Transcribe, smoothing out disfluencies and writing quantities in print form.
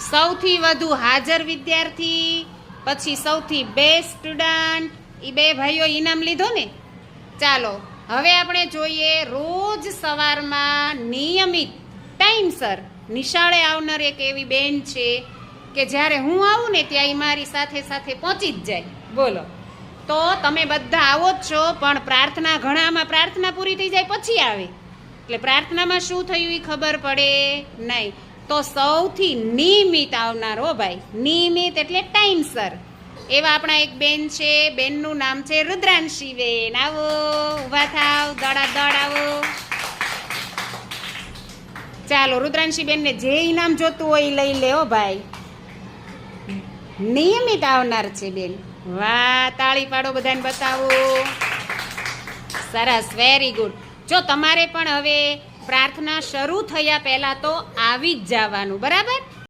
સૌથી વધુ હાજર વિદ્યાર્થી, પછી સૌથી બેસ્ટ સ્ટુડન્ટ, એ બે ભાઈઓ ઇનામ લીધો ને. ચાલો હવે આપણે જોઈએ રોજ સવારમાં નિયમિત ટાઈમસર નિશાળે આવનાર એક એવી બેન છે કે જ્યારે હું આવું ને ત્યાં એ મારી સાથે સાથે પહોંચી જ જાય. બોલો, તો તમે બધા આવો જ છો, પણ પ્રાર્થના ઘણામાં પ્રાર્થના પૂરી થઈ જાય પછી આવે, એટલે પ્રાર્થનામાં શું થયું એ ખબર પડે નહીં. તો સૌથી નિયમિત આવનાર, હો ભાઈ, નિયમિત એટલે ટાઈમસર એવા આપણા એક બેન છે. બેનનું નામ છે રુદ્રાંશી બેન. આવો, ઊભા થાવ, દડા આવો. ચાલો રુદ્રાંશી બેનને જે ઇનામ જોતું હોય એ લઈ લે. હો ભાઈ, નિયમિત આવનાર છે બેન. વાહ, તાળી પાડો, બધાને બતાવો. સરસ, વેરી ગુડ. જો તમારે પણ હવે પ્રાર્થના શરૂ થયા પહેલાં તો આવી જ જવાનું, બરાબર?